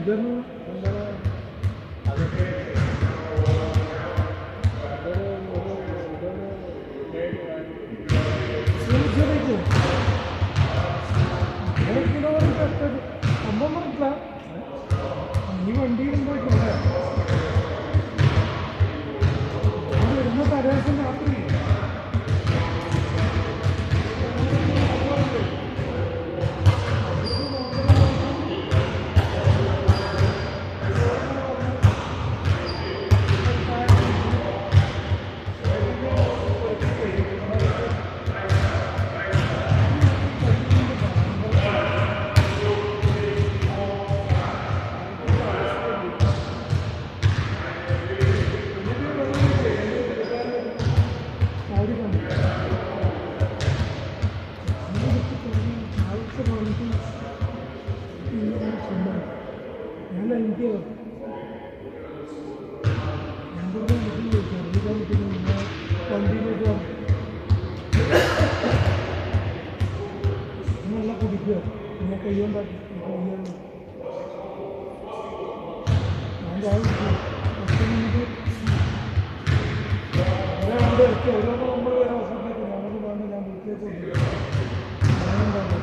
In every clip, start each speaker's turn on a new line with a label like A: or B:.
A: ഈ വണ്ടിയിലും പോയിട്ടില്ല വരുന്ന തരാശം രാത്രി നല്ല കുടിക്കുക പിന്നെ കയ്യുണ്ടാക്കി ഒരാളുടെ ഇറക്കി ഓരോന്ന് നമ്മൾ വരെ അവസരത്തേക്ക് ഞാനത് വേണ്ട ഞാൻ വീട്ടിലേക്ക് ഞാനുണ്ടാകും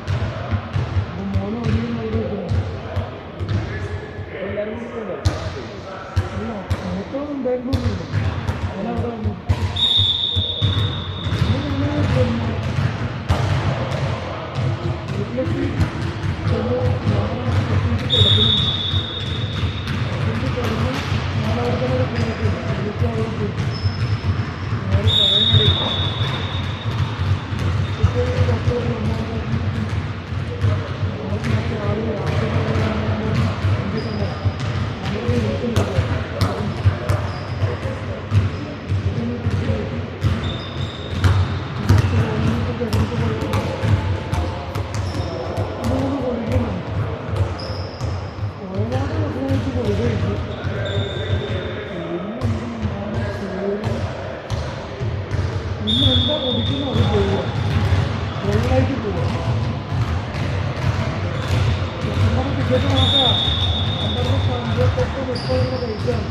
A: അപ്പം മോനെ ഒന്നും നൽകിയിട്ടില്ല അല്ല മൊത്തം ബാംഗ്ലൂരിലുണ്ട് ഞാനവിടെ വന്നു വീട്ടിലേക്ക് ചെന്ന് കിടക്കുന്നു കിടന്ന് ഞാനവിടെ തന്നെ കിടക്കുന്നു വിളിച്ച് അവിടെ പോയി അവർ പറയുന്നത് ഡോക്ടർ ആളുകൾ ഇന്ന് എന്താ കുടിക്കുന്നു അത് പോവുക വെള്ളമായിട്ട് പോവുക നമ്മുടെ ടിക്കറ്റ് നോക്കാം 58 കഴിക്കാം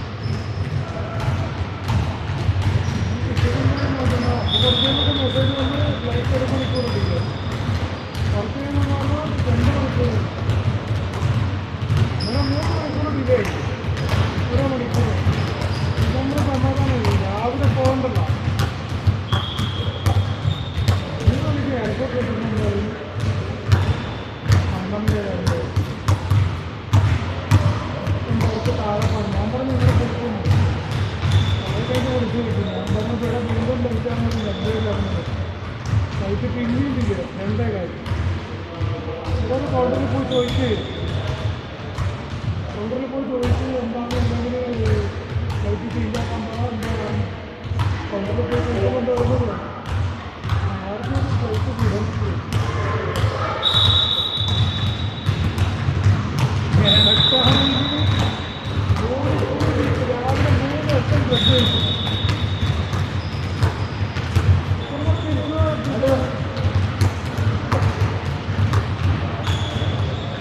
A: പുറത്തേക്ക് മെസ്സേജ് വന്ന് ഫ്ലൈറ്റ് 1 മണിക്കൂർ എടുക്കുക പുറത്ത് കഴിയുമ്പോൾ പറഞ്ഞാൽ 2 മണിക്കൂർ അങ്ങനെ 3 മണിക്കൂർ ഡിലേ ആയി 1 മണിക്കൂർ ഇത് നമ്മൾ സമാധാനമില്ല രാവിലെ പോകണ്ടല്ലോ എയർപോർട്ട് കിട്ടുന്നുണ്ടായിരുന്നു 12 അവർക്ക് താഴെ പോകണം ഞാൻ പറഞ്ഞു നിങ്ങളെ കൊടുക്കുന്നു അവർക്കതിന് കൊടുത്തു കിട്ടും ഞാൻ പറഞ്ഞു ഇവിടെ വീണ്ടും ലേറ്റാണെന്ന് ലഭ്യത പറഞ്ഞത് ഫ്ലൈറ്റ് പിന്നെയും ഇല്ല 2 കാര്യം ഇതൊരു കൗണ്ടറിൽ പോയി ചോദിച്ച് എന്താണ് എന്തെങ്കിലും ഫ്ലൈറ്റ് ചെയ്യാക്കാൻ പോകാം എന്താ കൗണ്ടറിൽ പോയി ചോദിച്ചുകൊണ്ട് വരുന്നത് ആർക്കും ഫ്ലൈറ്റ് വിടാൻ രാവിലെ 3 വട്ടം ബ്ലഡ് കഴിച്ചു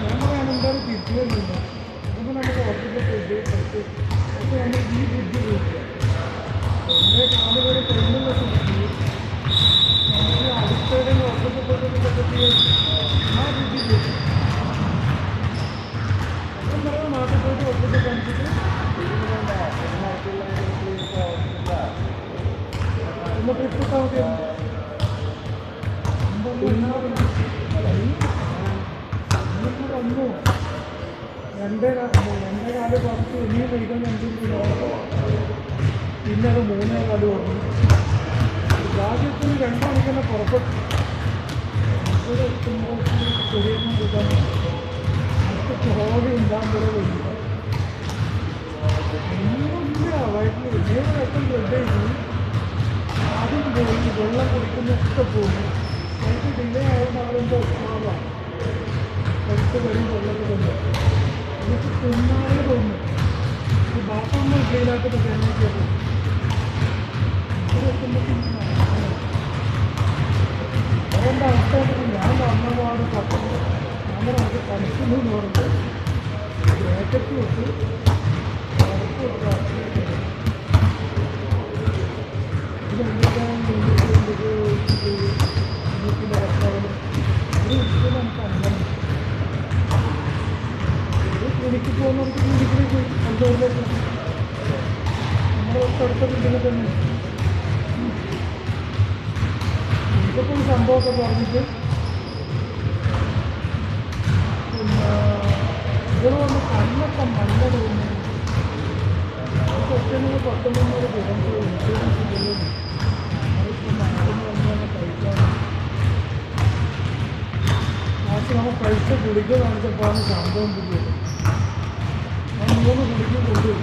A: ഞാൻ പറയാൻ എന്തായാലും തിരിച്ചു വരുന്നില്ല അപ്പോൾ നമുക്ക് ഹോസ്പിറ്റലിൽ പോയിട്ട് പഠിച്ച് അപ്പോൾ നമ്മൾ ഈ ബ്രിഡ്ജ് പോയിക്കുക എൻ്റെ കാലുകൾ ട്രെയിനിൽ വെച്ച് നമുക്ക് അടുത്തയുടെ ഹോസ്പിറ്റലിൽ പോയിട്ട് ആ ബ്രിഡ്ജിൽ പോയി അപ്പം പറയാം നാട്ടിൽ പോയിട്ട് ഹോസ്പിറ്റലിൽ കാണിച്ചിട്ട് ഒന്ന് ട്രിപ്പ് ഇട്ടാൽ മതിയായിരുന്നു വന്നു 2.4 കുറച്ച് ഇനിയും കഴിക്കാൻ കണ്ടിട്ടില്ല പിന്നെ അത് 3.4 പറഞ്ഞു രാജ്യത്തിന് 2 മണിക്ക് തന്നെ പുറപ്പെട്ടു ഇവിടെ എത്തുമ്പോൾ ശരിയെന്ന് കിട്ടാൻ അടുത്ത ചോടി ഉണ്ടാകാൻ പോലെ വരില്ല ഒന്നുമില്ല വയറ്റിൽ 7 വട്ടം ബ്ലഡ് കഴിഞ്ഞു ആദ്യം പോയി വെള്ളം കുടിക്കുന്നൊക്കെ പോകുന്നു എനിക്ക് ഡിലേ ആയതുകൊണ്ട് അവരെന്തോ ആവാം അടുത്ത് വരും വെള്ളത്തിൽ കൊണ്ട് എനിക്ക് തിന്നാതെ തോന്നുന്നു ഈ ബാത്റൂമിൽ ക്ലീനാക്കിയിട്ട് ഫാമിലിക്ക് ഇവിടെ എത്തുമ്പോഴത്തേക്കും അവരുടെ അവസ്ഥ ഞാൻ 1 പാട് പറ്റുന്നു അങ്ങനെ അത് കളിക്കുന്നു എന്ന് പറഞ്ഞിട്ട് ജാക്കറ്റ് വെച്ച് ഇതെന്തൊക്കെയാണ് ജീവിതത്തിൻ്റെ ഭക്ഷണം ഒരു ഒരിക്കലും നമുക്ക് അങ്ങനെ ഒരു ക്ലിനിക്കിൽ പോകുന്നവർക്ക് ക്ലിനിക്കിലേക്ക് കണ്ടുകൊണ്ടേക്കും നമ്മുടെ തൊട്ടടുത്ത ബിൽഡിങ്ങിൽ തന്നെ ഇതൊക്കെ ഒരു സംഭവമൊക്കെ പറഞ്ഞിട്ട് പിന്നെ ഇവർ വന്ന് കണ്ണൊക്കെ മഞ്ഞ തോന്നുന്നു കൊച്ചിന് 19 ദിവസം ഇൻഷുറൻസ് ചെയ്യുന്നു അതിപ്പോൾ നാടിന് വന്ന് കഴിക്കാൻ ലാസ്റ്റ് നമ്മൾ കഴിച്ച ഗുളിക കാണിച്ചപ്പോഴാണ് സംഭവം പുതിയത് ഞാൻ 3 ഗുളിക കൊണ്ടുപോയി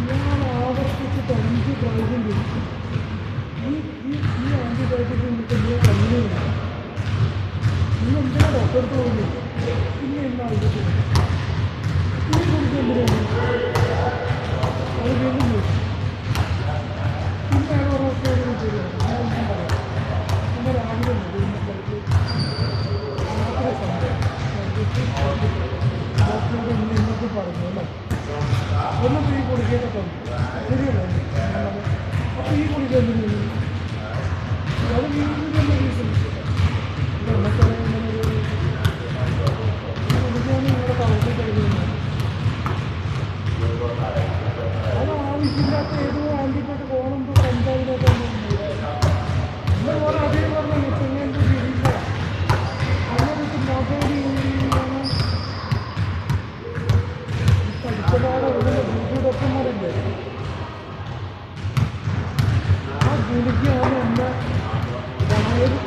A: ഞാൻ ആവർത്തിച്ചിട്ട് 5 പ്രാവശ്യം കഴിച്ചു ഈ ആൻറ്റിബയോട്ടിക് എനിക്ക് വലിയ കണ്ണിനില്ല ഇന്ന് എന്തിനാ ഡോക്ടർക്ക് പോകുന്നു പിന്നെ എന്നാ ആവശ്യത്തിന് ഈ കുറിച്ച് എന്തിനാണ് അത് വീണ്ടും ചോദിച്ചു പിന്നെ അയാൾ ഒരാൾക്ക് ശരിയാണ് ഞാൻ ഒന്നും പറയാം പിന്നെ രാവിലെ രാത്രി സംഭവം ഡോക്ടറോട് ഇന്നൊക്കെ പറഞ്ഞു അല്ലേ ഒന്നും ഈ കുടിക്കൊക്കെ തന്നു ശരിയല്ലേ അപ്പോൾ ഈ കുടിക്ക് എന്തിനു അത് വീണ്ടും തന്നെ റീസൺ നമുക്കറിയാം കുടിക്കാനും ഇവിടെ തളർത്തി കഴിയുന്നു അത് ആവശ്യമില്ലാത്ത ഏതോ ആൻറ്റിബയോട്ടിക് ഓണെന്തോ പഞ്ചായത്തിനൊക്കെ നമ്മൾ ഓരോ അധികം പറഞ്ഞു ചെങ്ങേൻ്റെ ശരിയില്ല അങ്ങനെ മൊബൈൽ പഠിച്ചപാടെ ഉള്ള ബ്യൂട്ടി ഡോക്ടർമാരില്ലേ ആ ഗുളിക്കാണ് എൻ്റെ വയറ്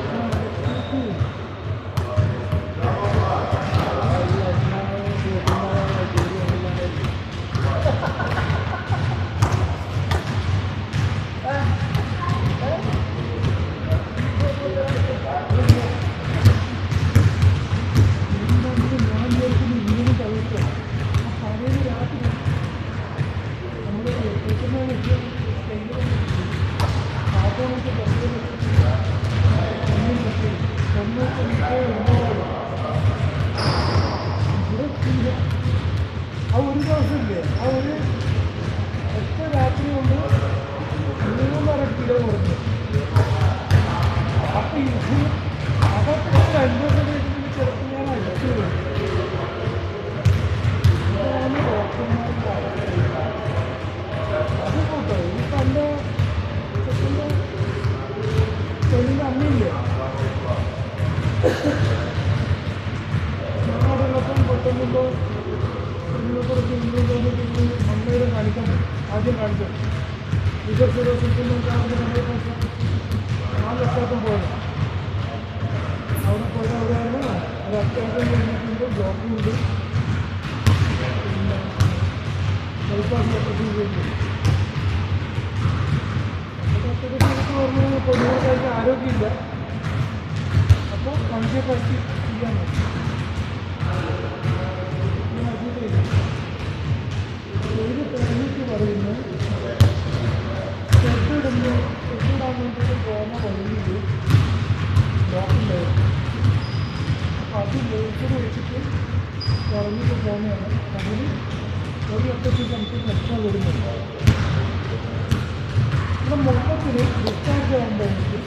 A: ആ ഒരു ദിവസമില്ലേ ആ ഒരു ഒറ്റ രാത്രി കൊണ്ട് 3.5 കിലോ കുറഞ്ഞു അപ്പം ഇത് അതൊക്കെ അനുഭവത്തിലേക്ക് ചിലപ്പോൾ ഞാൻ അടിച്ചു ഇതാണ് ഡോക്ടർമാർ അത് കൂട്ടോ ഈ തൻ്റെ ചെക്കൻ്റെ പെണ്ണിൻ്റെ അമ്മയില്ലേ ഞാനവിടെയുള്ളപ്പം പെട്ടെന്നുമ്പോൾ കുറച്ച് മണ്ണയുടെ കാണിക്കാൻ ആദ്യം കാണിച്ചു ആ ലക്ഷാർത്ഥം പോയത് അവിടെ പോയത് അവിടെയാണ് അത് അത്യാവശ്യം കഴിഞ്ഞിട്ടുണ്ട് ബ്ലോക്കുണ്ട് പിന്നെ ബൈപ്പാസ് ഓപ്പറേഷൻ പറഞ്ഞാൽ പൊതുവായിട്ട് ആരോഗ്യമില്ല അപ്പോൾ വണ്ടിയെ കഴിച്ച് ചെയ്യാൻ പറ്റും ഒരു പെർമിറ്റ് പറയുന്നു ഷെഡിടാൻ വേണ്ടിയിട്ട് പോകുന്ന വഴിയിൽ ബ്ലോക്കുണ്ടായിരുന്നു അപ്പോൾ അത് ലേസർ വെച്ചിട്ട് പറഞ്ഞിട്ട് പോകുന്നതാണ് അതിന് 1 ലക്ഷത്തിൽ നമുക്ക് എക്സ്ട്രാ വരുന്നുണ്ട് ഇവിടെ മൊത്തത്തിൽ ഡിസ്ചാർജ് ആകുമ്പോൾ എനിക്ക്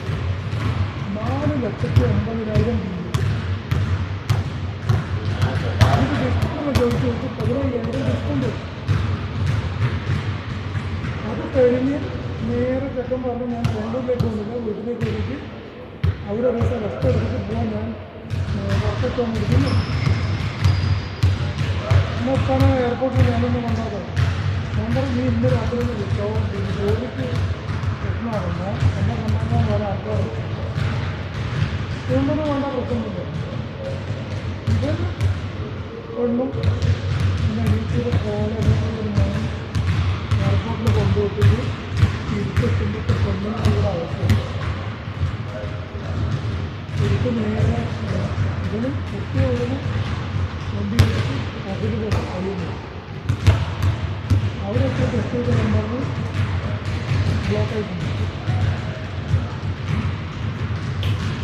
A: 4,90,000 രൂപ ഇത് ഡിസ്കൗണ്ട് ചോദിച്ചു നോക്കി 15,000 ഡിസ്കൗണ്ട് അത് കഴിഞ്ഞ് നേരെ ചെക്കൻ പറഞ്ഞു ഞാൻ ബാംഗ്ലൂരിലേക്ക് വന്നില്ല വീട്ടിലേക്ക് വന്നിട്ട് അവിടെ ഒരു ദിവസം റെസ്റ്റ് എടുത്തിട്ട് പോകാൻ ഞാൻ വർക്കൊക്കെ വന്നിരിക്കുന്നു എന്നാണ് എയർപോർട്ടിൽ ഞാനൊന്ന് കൊണ്ടാക്കാം ഞാൻ പറഞ്ഞു നീ ഇന്ന് രാത്രി ഒന്ന് വിട്ടോ ജോലിക്ക് പ്രശ്നമാകുന്ന എന്നെ കൊണ്ടാക്കാൻ വേറെ ആൾക്കാർ അതുകൊണ്ടൊന്നും വേണ്ട പ്രശ്നമില്ല ഇത് പെണ്ണും പിന്നെ വീട്ടിൽ പോലെ ഞാൻ എയർപോർട്ടിൽ കൊണ്ടുപോയിട്ട് തിരിച്ചെത്തുമ്പോഴത്തെ പെണ്ണിന് കൂടെ അവസ്ഥ തിരിച്ച് നേരെ ഇതിന് കുട്ടിയോടിന് വണ്ടി വെച്ച് അതിൽ കഴിയുന്നു അവരൊക്കെ ടെസ്റ്റ് ചെയ്ത് നമ്പറിൽ ബ്ലോക്ക് ആയിട്ടുണ്ട്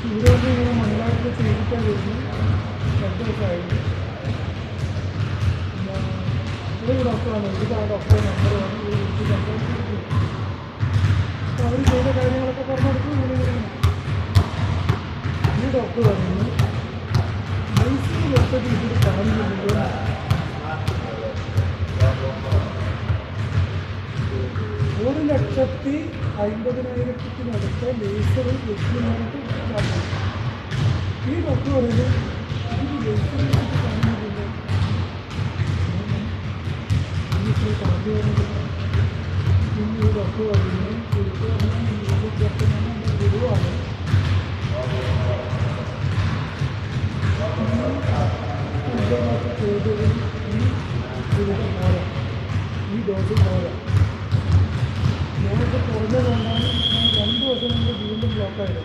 A: ഇവിടെ വന്ന് ഇങ്ങനെ മംഗളാപുരത്ത് ചെയ്തിട്ടാണ് വരുന്നത് 2 ദിവസമായിരുന്നു ഈ ഡോക്ടറാണ് ഇത് ആ ഡോക്ടറെ നമ്പർ വന്ന് ഇത് വിളിച്ച് സംസാരിച്ചിരിക്കും. അപ്പോൾ അവർ ചെയ്ത കാര്യങ്ങളൊക്കെ പറഞ്ഞു കൊടുക്കും. ഈ ഡോക്ടർ പറയുന്നു മൈസൂർ ഡോക്ടർക്ക് ഇതിൽ കാണുന്നില്ല. 1,50,000-ത്തിനടുത്ത് ലേസർ വെച്ചിട്ട് കാണും. ഈ ഡോക്ടർ പറയുന്നത് ഇത് ലേസർ വെച്ചിട്ട് കാണുന്നില്ല. പിന്നെ ഈ ഡോക്ടർ പറയുന്നത് ശരിക്കും പറഞ്ഞാൽ ഗുരുവാണ്. ചെയ്തത് ഈ ഡോസ് പോലെ ഞാനൊക്കെ കുറഞ്ഞതുകൊണ്ടാണ് 2 ദിവസം കൊണ്ട് വീണ്ടും ബ്ലോക്കായത്.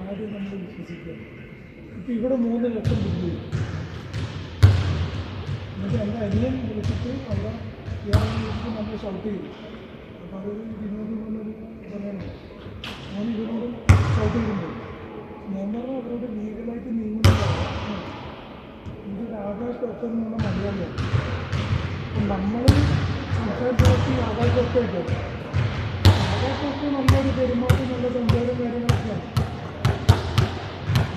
A: ആദ്യം നമ്മൾ വിശ്വസിക്കുക. ഇപ്പം ഇവിടെ 3 ലക്ഷം ബില്ല് ചെയ്യും. എന്നിട്ട് എൻ്റെ അനിയൻ വിളിച്ചിട്ട് അവിടെ ഇയാളെ വിളിച്ചിട്ട് നമ്മൾ ഷൗട്ട് ചെയ്തു. അപ്പോൾ അതൊരു വിനോദം കൊണ്ടൊരു പറയാനുണ്ട്. ഞാൻ ഇവരോട് ഷൗട്ട് ചെയ്തിട്ടുണ്ട്. ഞാൻ പറഞ്ഞു അവരോട് ലീഗലായിട്ട് നീങ്ങുന്നതാണ്. ഇതൊരു ആകാശ് ഡോക്ടർ എന്ന് പറഞ്ഞാൽ മലയാളിയാണ്. അപ്പം നമ്മൾ സംസാരിച്ച് ആകാശ് ഡോക്ടറായിട്ട് ആകാശ് ഡോക്ടർ നല്ലൊരു പെരുമാറ്റം നല്ല സംസാരം കാര്യങ്ങളൊക്കെയാണ്.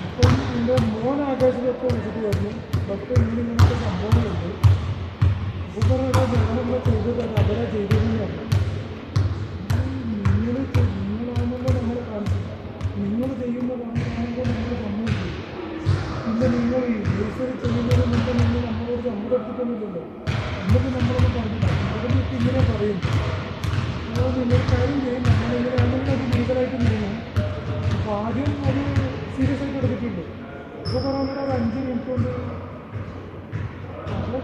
A: അപ്പം എൻ്റെ മോൻ ആകാശ് ഡോക്ടർ വിളിച്ചിട്ട് പറഞ്ഞു ഡോക്ടർ ഇങ്ങനത്തെ സംഭവങ്ങളുണ്ട്. അപ്പോൾ പറഞ്ഞാൽ ഞങ്ങളെന്താ ചെയ്തത് അവരാ ചെയ്തതെന്ന് പറഞ്ഞു. നിങ്ങളാണെന്നല്ലോ നമ്മളെ കാണിച്ചു. നിങ്ങൾ ചെയ്യുന്നതാണെങ്കിൽ നമ്മൾ സമ്മതിച്ചു. പിന്നെ നിങ്ങൾ ലേസർ ചെയ്യുന്നതിന് മുമ്പ് നിങ്ങൾ നമ്മളോട് സമ്മതിച്ചിട്ടൊന്നുമില്ലല്ലോ. എന്നിട്ട് നമ്മളൊന്ന് പറഞ്ഞില്ല. അതിനൊക്കെ ഇങ്ങനെ പറയും. അപ്പോൾ നിങ്ങൾ കാര്യം ചെയ്യും. നമ്മളിങ്ങനെയാണെങ്കിൽ അത് ലീഗലായിട്ട് നീങ്ങും. അപ്പോൾ ആദ്യം അത് സീരിയസ് ആയിട്ട് എടുത്തിട്ടുണ്ട്. ഇപ്പോൾ പറഞ്ഞാൽ ഒരു 5 മിനിറ്റ് കൊണ്ട്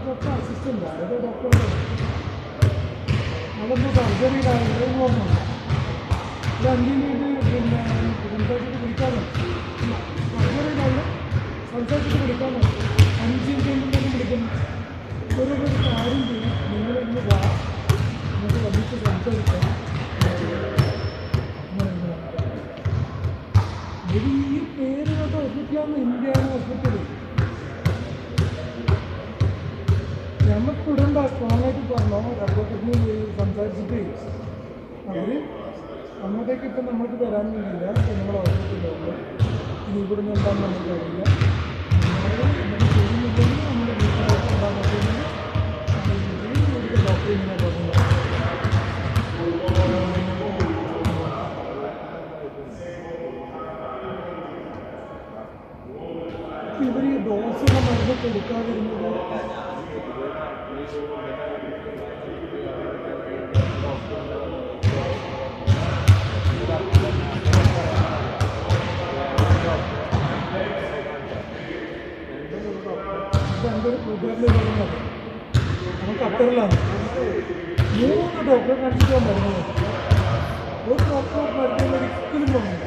A: ഡോക്ടർ അസിസ്റ്റൻ്റ് അതായത് ഡോക്ടറുടെ അതൊന്നും സർജറിയിലായിരുന്നു പറഞ്ഞു. ഒരു 5 മിനിറ്റ് പിന്നെ സംസാരിച്ചിട്ട് വിളിക്കാമോ? സർജറിയിലല്ല സംസാരിച്ചിട്ട് വിളിക്കാമോ? 5 മിനിറ്റ് വിളിക്കുന്നു. ഒരു കാര്യം ചെയ്യും. നിങ്ങളിന്ന് വാ നമുക്ക് വന്നിട്ട് സംസാരിക്കാം. ഈ പേര് കേട്ട ഹോസ്പിറ്റലാണ് ഇന്ത്യയാണ് ഹോസ്പിറ്റൽ. നമുക്ക് ഇടണ്ട സ്ട്രോങ് ആയിട്ട് പറഞ്ഞോ. ഡോക്ടറിന് സംസാരിച്ചിട്ട് അവർ അങ്ങോട്ടേക്ക് ഇപ്പം നമ്മൾക്ക് തരാൻ വേണ്ടിയില്ല. നമ്മുടെ ഹോസ്പിറ്റലുണ്ട്. ഇനി ഇവിടുന്ന് എന്താണെന്ന് നമുക്ക് അറിയില്ല. നമ്മൾ ചെയ്യുന്നില്ലെങ്കിൽ നമ്മുടെ വീട്ടിലേക്ക് എന്താണെന്ന് വെച്ചാൽ ഡോക്ടർ ഇങ്ങനെ പറഞ്ഞു. ഇവർ ഈ ഡോസുള്ള മരുന്ന് കൊടുക്കാതിരുന്നത് എൻ്റെ വീട്ടുകാരിൽ പറയുന്നത് നമുക്ക് ഖത്തറിലാണ് 3 ഡോക്ടറെ കാണിച്ചിട്ടാണ് മരുന്നത്. ഒരു ഡോക്ടർ മരുന്ന് ഒരിക്കലും വന്നില്ല.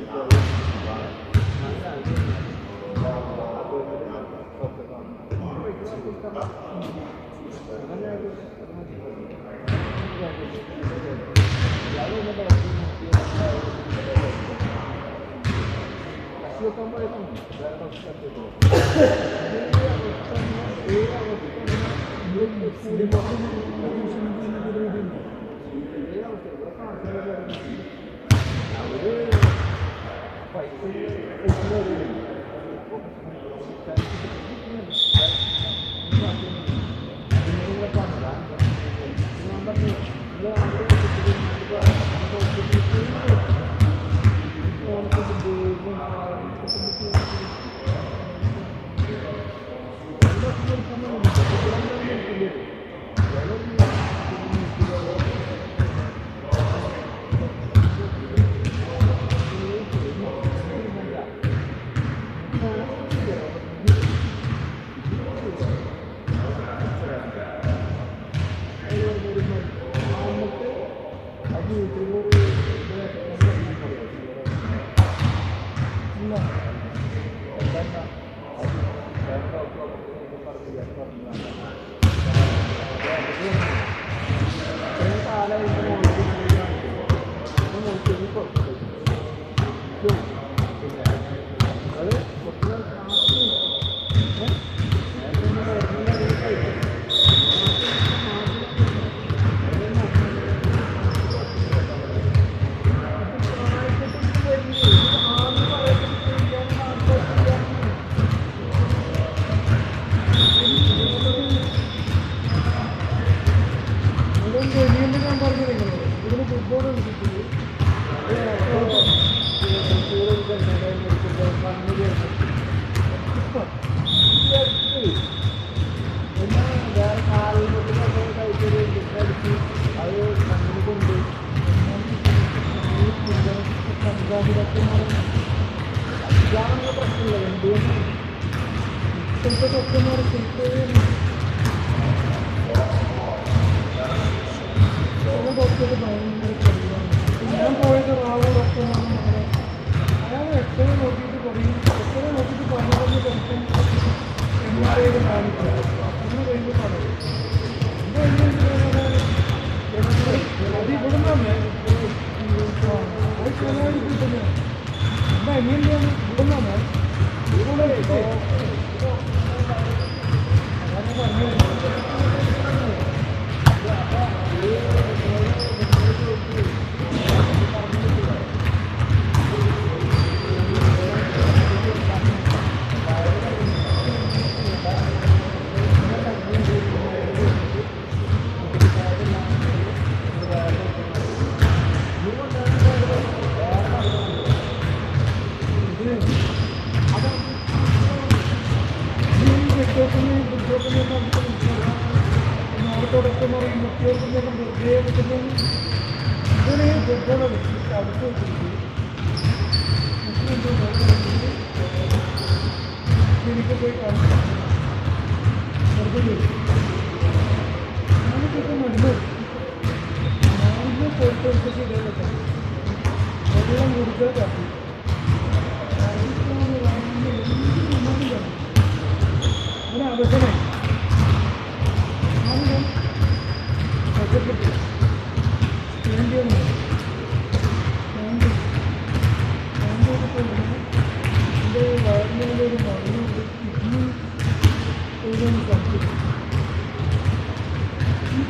A: നമുക്ക് ഞാൻ പോയത് റാവു ഡോക്ടർ അയാൾ എക്സ്റേ നോക്കിയിട്ട് പറയും എക്സ്റേ നോക്കിയിട്ട് പറഞ്ഞതൊന്ന് ചിലപ്പം MRI കാണിക്കുക അങ്ങനെ കഴിഞ്ഞ് പറയും അത് ഇവിടുന്ന് തന്നെ കിട്ടുന്നത് എന്താ എങ്ങനെയാണ് ഇവിടുന്ന് തന്നെ ഇവിടെ അതാണ് പറഞ്ഞത് ഡോക്ടർമാർ മുഖ്യമന്ത്രി വെറുതെ കിട്ടുന്നത് ഇങ്ങനെ ഫുട്ബോളെ അടുത്ത് വെച്ചിട്ട് ക്ലിനിക്കിൽ പോയി കാണിച്ചു വെറുതെ ഞാനിപ്പോൾ മരുന്ന് കൊടുത്തെടുത്തിട്ട് ഇതേ വെച്ചാൽ വെള്ളം കുടിച്ചാൽ കാപ്പി അങ്ങനെ അവസരം വയറിനൊരു മരുന്നുണ്ട്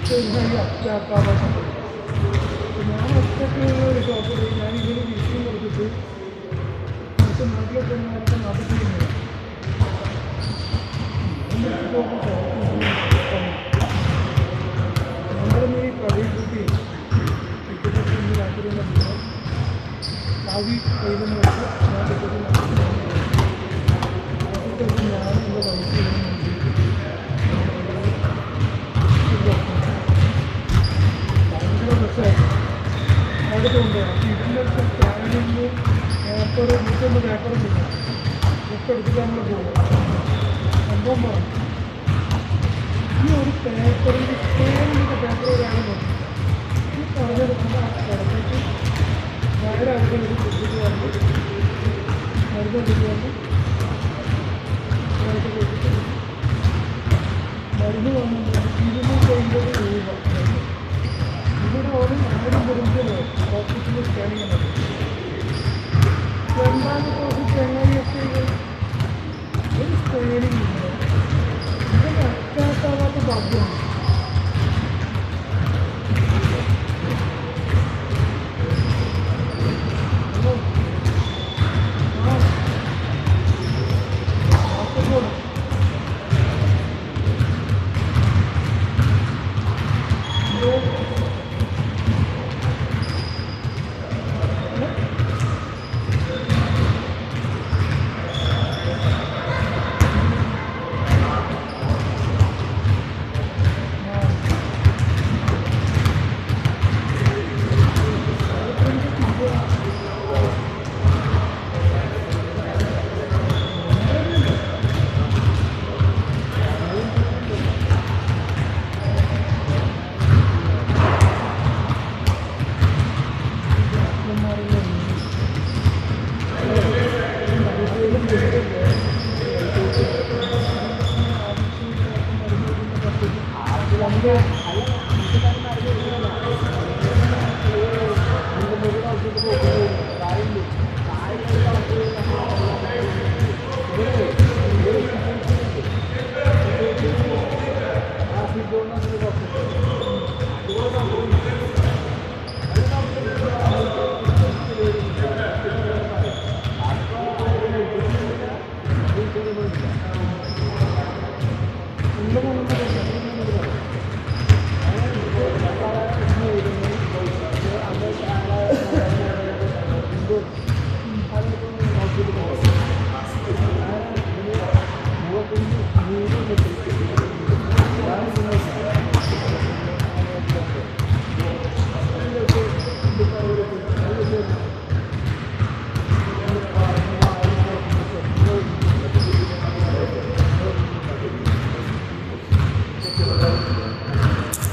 A: കിഡ്നി അറ്റാക്കാവാൻ സംഭവിക്കും ഞാൻ ഒറ്റയ്ക്ക് ഒരു ഡോക്ടർ ഞാനിങ്ങനെ വിഷയം കൊടുത്തിട്ട് മറ്റു നാട്ടിലൊക്കെ നേരത്തെ നാട്ടിൽ ചെയ്യുന്നത് നമ്മുടെ ഈ കളി കൂട്ടി ടിക്കറ്റൊക്കെ ഇന്ന് രാത്രി ഭാവി കയ്യിലെന്ന് വെച്ച് ഞാൻ ടിക്കറ്റ് ഞാൻ എൻ്റെ വയസ്സിൽ ഭയങ്കര പ്രശ്നമായിരുന്നു അടുത്ത് കൊണ്ടുപോകണം അപ്പോൾ ഇതിൻ്റെ സ്കാനിങ് പേപ്പർ വീട്ടിൽ പേപ്പറൊന്നുമില്ല ബുക്ക് എടുത്തിട്ട് നമ്മൾ പോകും സംഭവം പറഞ്ഞു ഈ ഒരു പേപ്പറിൻ്റെ സ്കാനിങ്ങിൻ്റെ പേപ്പർ ഒരാൾ നോക്കി ഈ പറഞ്ഞെടുക്കുമ്പോൾ കിടന്നിട്ട് വയറ് അവിടെ ഒരു കുട്ടിക്ക് വന്നു മരുന്ന് കുട്ടിക്ക് വന്നു കൊടുത്തിട്ട് മരുന്ന് വാങ്ങുന്നത് 250 രൂപ. ഇവിടെ ഒരു 1000 രൂപ ഹോസ്പിറ്റലിൽ സ്കാനിങ് ഉണ്ട്. രണ്ടാമത്തെ ദിവസം ചെങ്ങൈയൊക്കെ ഒരു സ്കാനിങ് ഇല്ല. ഇതൊക്കെ അറ്റാക്കാവാത്ത ഭാഗ്യമാണ്.